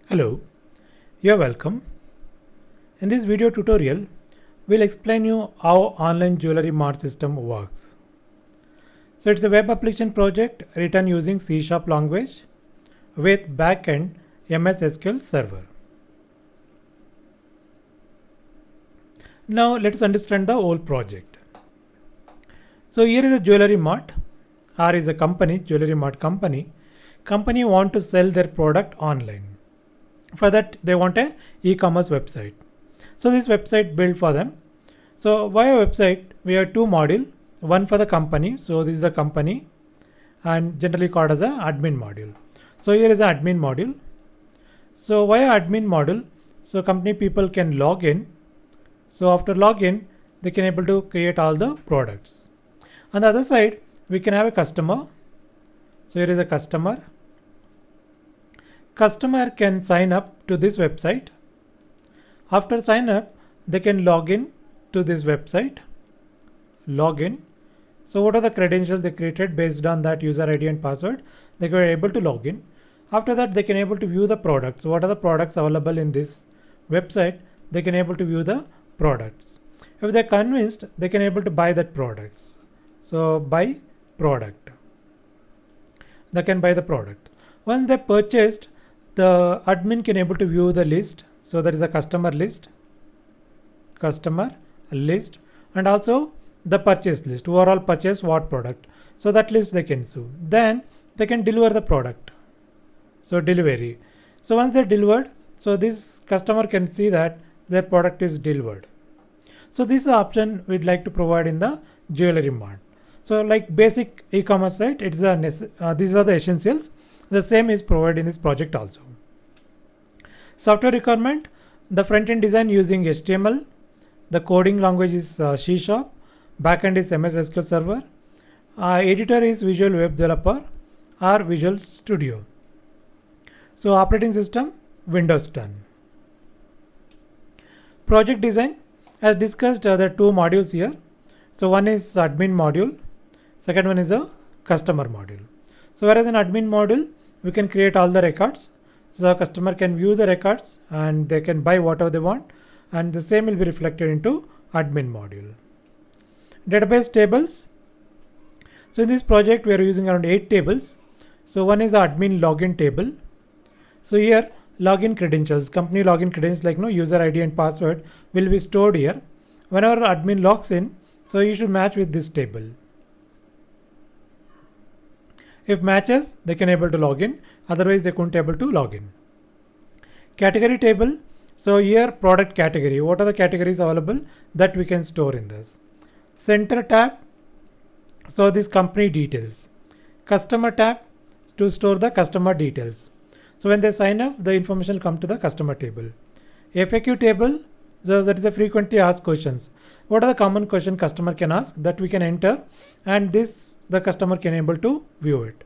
Hello, you're welcome. In this video tutorial, we'll explain you how online jewelry mart system works. So it's a web application project written using C# language with backend MS SQL server. Now let's understand the whole project. So here is a jewelry mart. R is a company, jewelry mart company. Company want to sell their product online. For that, they want a e-commerce website. So this website built for them. So via website, we have two module. One for the company. So this is the company, and generally called as a admin module. So here is an admin module. So via admin module, so company people can log in. So after login, they can able to create all the products. On the other side, we can have a customer. So here is a customer. Customer can sign up to this website. After sign up, they can log in to this website. Login. So what are the credentials they created based on that user ID and password? They were able to log in. After that, they can able to view the products. So what are the products available in this website? They can able to view the products. If they're convinced, they can able to buy that products. So buy product. They can buy the product. Once they purchased, the admin can able to view the list. So there is a customer list, and also the purchase list. Overall purchase what product. So that list they can see. Then they can deliver the product. So delivery. So once they're delivered, so this customer can see that their product is delivered. So this is the option we'd like to provide in the jewelry mart. So like basic e-commerce site, these are the essentials. The same is provided in this project also. Software requirement, the front-end design using HTML, the coding language is C#, backend is MS SQL Server, editor is Visual Web Developer or Visual Studio. So operating system, Windows 10. Project design, as discussed, there are two modules here. So one is admin module, second one is a customer module. So whereas in admin module, we can create all the records. So the customer can view the records and they can buy whatever they want, and the same will be reflected into admin module. Database tables. So in this project, we are using around 8 tables. So one is the admin login table. So here login credentials, company login credentials like user ID and password will be stored here. Whenever admin logs in, so you should match with this table. If matches, they can able to log in. Otherwise, they couldn't able to log in. Category table. So here product category. What are the categories available that we can store in this? Center tab. So this company details. Customer tab to store the customer details. So when they sign up, the information will come to the customer table. FAQ table. So that is a frequently asked questions. What are the common question customer can ask that we can enter, and this the customer can able to view it.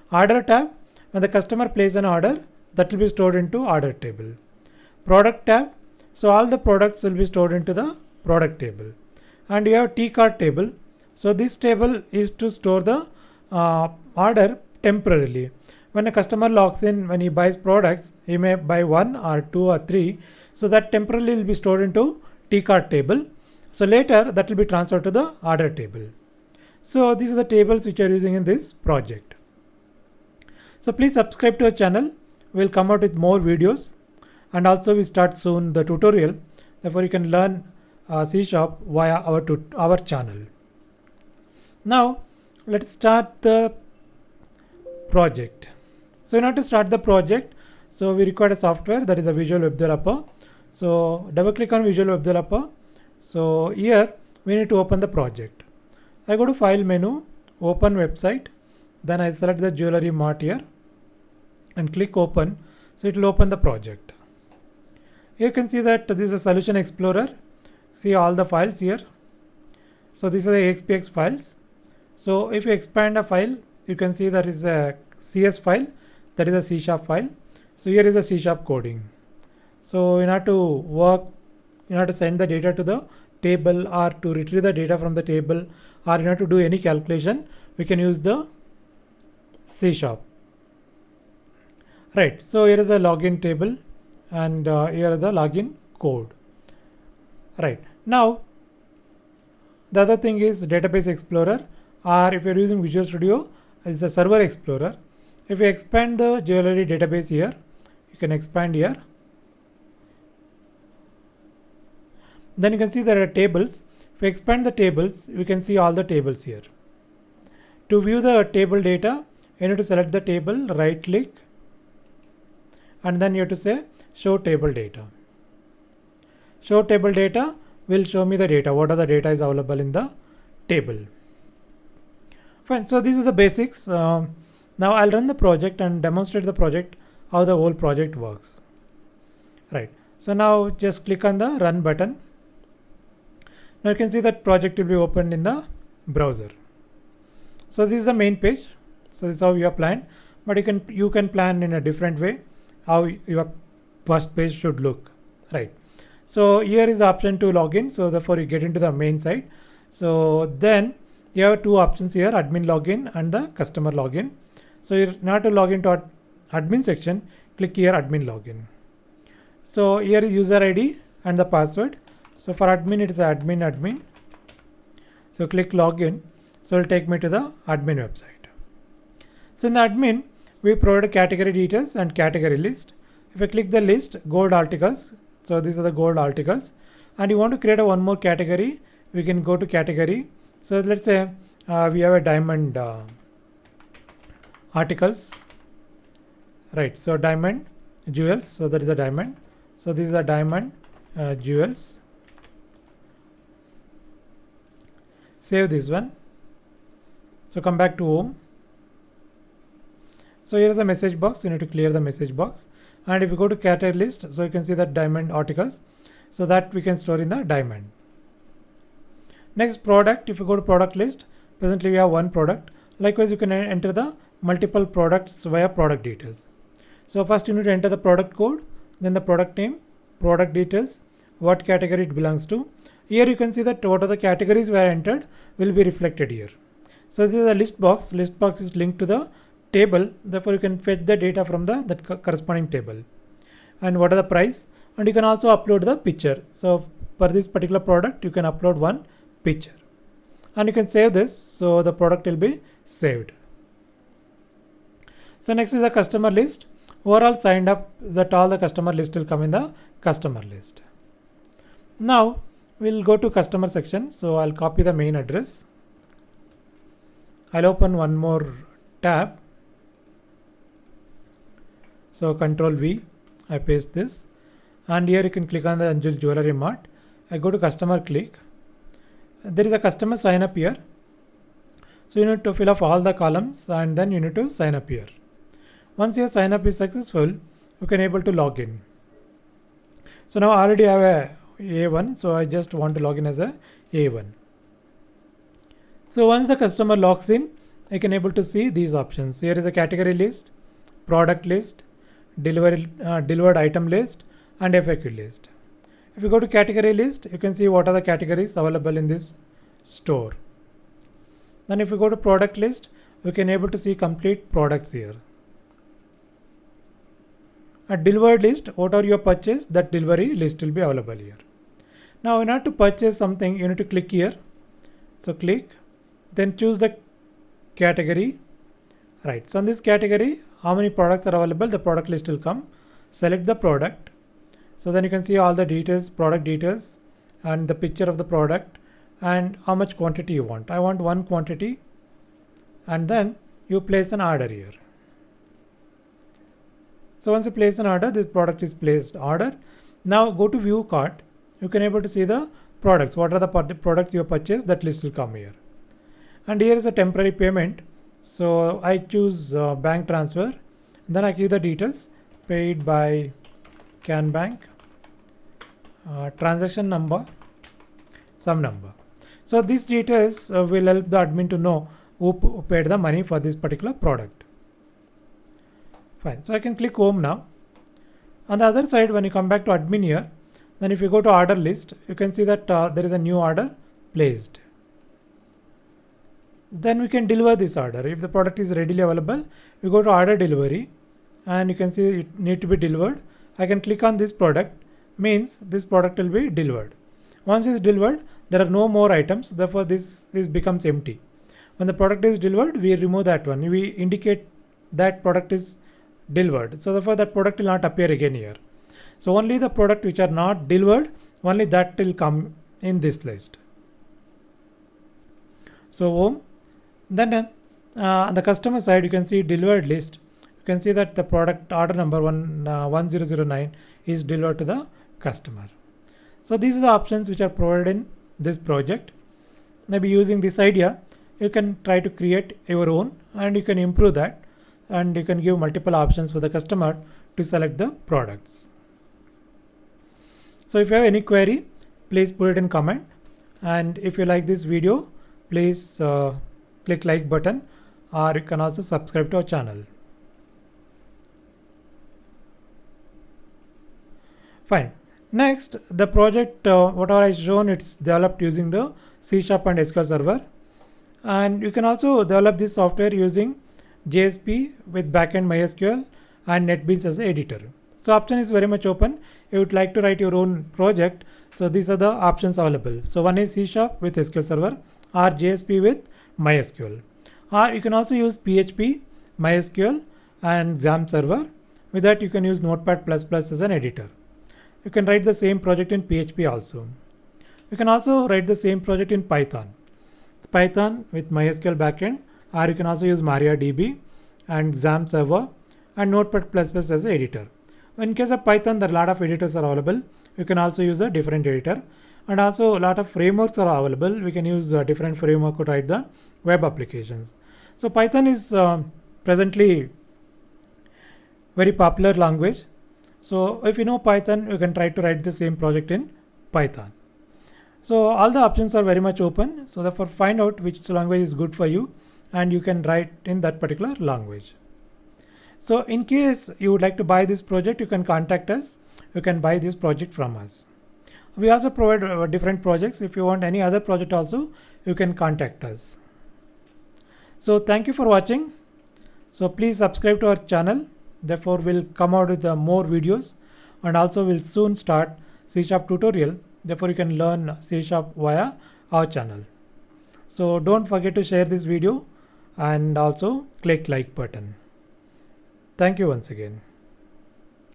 Order tab, when the customer places an order, that will be stored into order table. Product tab, so all the products will be stored into the product table. And you have T card table. So this table is to store the order temporarily. When a customer logs in, when he buys products, he may buy 1 or 2 or 3. So that temporarily will be stored into T card table. So later that will be transferred to the order table. So these are the tables which are using in this project. So please subscribe to our channel. We'll come out with more videos, and also we start soon the tutorial. Therefore you can learn C# via our channel. Now let's start the project. So in order to start the project, so we require a software, that is a Visual Web Developer. So double click on Visual Web Developer. So here we need to open the project. I go to file menu, open website, then I select the jewelry mart here and click open. So it will open the project. You can see that this is a solution explorer. See all the files here. So these are the AXPX files. So if you expand a file, you can see that is a CS file, that is a C# file. So here is a C# coding. So in order to work, in order to send the data to the table or to retrieve the data from the table, or in order to do any calculation, we can use the C#. Right, so here is a login table. and here is the login code. Right, now the other thing is Database Explorer, or if you're using Visual Studio, it's a Server Explorer. If you expand the jewelry database here, you can expand here. Then you can see there are tables. If you expand the tables, we can see all the tables here. To view the table data, you need to select the table, right click, and then you have to say show table data. Show table data will show me the data, what are the data is available in the table. Fine, so these are the basics. Now I'll run the project and demonstrate the project, how the whole project works. Right, so now just click on the run button. Now you can see that project will be opened in the browser. So this is the main page. So this is how you have planned, but you can plan in a different way how your first page should look. Right. So here is the option to login. So therefore you get into the main site. So then you have two options here, admin login and the customer login. So you're not to log into admin section, click here admin login. So here is user ID and the password. So for admin it is admin. So click login. So it will take me to the admin website. So in the admin, we provide category details and category list. If I click the list, gold articles. So these are the gold articles. And you want to create one more category, we can go to category. So let's say we have a diamond articles. Right, so diamond jewels. So that is a diamond. So this is a diamond jewels. Save this one. So come back to home. So here is a message box. You need to clear the message box. And if you go to category list, so you can see that diamond articles. So that we can store in the diamond. Next, product. If you go to product list, presently we have one product. Likewise, you can enter the multiple products via product details. So first you need to enter the product code, then the product name, product details, what category it belongs to. Here you can see that what are the categories were entered will be reflected here. So this is a list box. List box is linked to the table. Therefore, you can fetch the data from that corresponding table. And what are the price? And you can also upload the picture. So for this particular product, you can upload one picture. And you can save this. So the product will be saved. So next is the customer list. Overall signed up, that all the customer list will come in the customer list. Now we'll go to customer section. So I'll copy the main address. I'll open one more tab. So Control V, I paste this, and here you can click on the Anjul Jewelry Mart. I go to customer click. There is a customer sign up here. So you need to fill up all the columns and then you need to sign up here. Once your sign up is successful, you can able to log in. So now I already have a A1, so I just want to log in as a A1. So once the customer logs in, I can able to see these options. Here is a category list, product list, delivered item list, and FAQ list. If you go to category list, you can see what are the categories available in this store. Then if you go to product list, you can able to see complete products here. A delivered list, what are your purchase, that delivery list will be available here. Now in order to purchase something, you need to click here. So click, then choose the category. Right, so in this category, how many products are available, the product list will come. Select the product. So then you can see all the details, product details, and the picture of the product and how much quantity you want. I want one quantity, and then you place an order here. So once you place an order, this product is placed order. Now go to view cart. You can able to see the products. What are the products you have purchased? That list will come here. And here is a temporary payment. So I choose bank transfer. Then I give the details. Paid by Can Bank. Transaction number. Some number. So these details will help the admin to know who paid the money for this particular product. Fine. So I can click home now. On the other side, when you come back to admin here, then if you go to order list, you can see that there is a new order placed. Then we can deliver this order. If the product is readily available, we go to order delivery, and you can see it need to be delivered I can click on this product, means this product will be delivered. Once it's delivered, there are no more items, therefore this becomes empty. When the product is delivered, we remove that one. We indicate that product is delivered. So therefore that product will not appear again here. So only the product which are not delivered, only that will come in this list. So home. Then on the customer side, you can see delivered list. You can see that the product order number 1009 is delivered to the customer. So these are the options which are provided in this project. Maybe using this idea, you can try to create your own and you can improve that, and you can give multiple options for the customer to select the products. So if you have any query, please put it in comment, and if you like this video, please click like button, or you can also subscribe to our channel. Fine. Next, the project whatever I shown, it's developed using the C# and SQL Server, and you can also develop this software using JSP with backend MySQL and NetBeans as an editor. So option is very much open. If you would like to write your own project, so these are the options available. So one is C# with SQL Server, or JSP with MySQL, or you can also use PHP, MySQL and XAMPP Server. With that you can use Notepad++ as an editor. You can write the same project in PHP also. You can also write the same project in Python with MySQL backend, or you can also use MariaDB and XAMPP Server and Notepad++ as an editor. In case of Python, there are a lot of editors are available. You can also use a different editor, and also a lot of frameworks are available. We can use a different framework to write the web applications. So Python is presently very popular language. So if you know Python, you can try to write the same project in Python. So all the options are very much open. So therefore find out which language is good for you, and you can write in that particular language. So in case you would like to buy this project, you can contact us. You can buy this project from us. We also provide different projects. If you want any other project also, you can contact us. So thank you for watching. So please subscribe to our channel. Therefore we'll come out with more videos, and also we'll soon start C# tutorial. Therefore you can learn C# via our channel. So don't forget to share this video and also click like button. Thank you once again.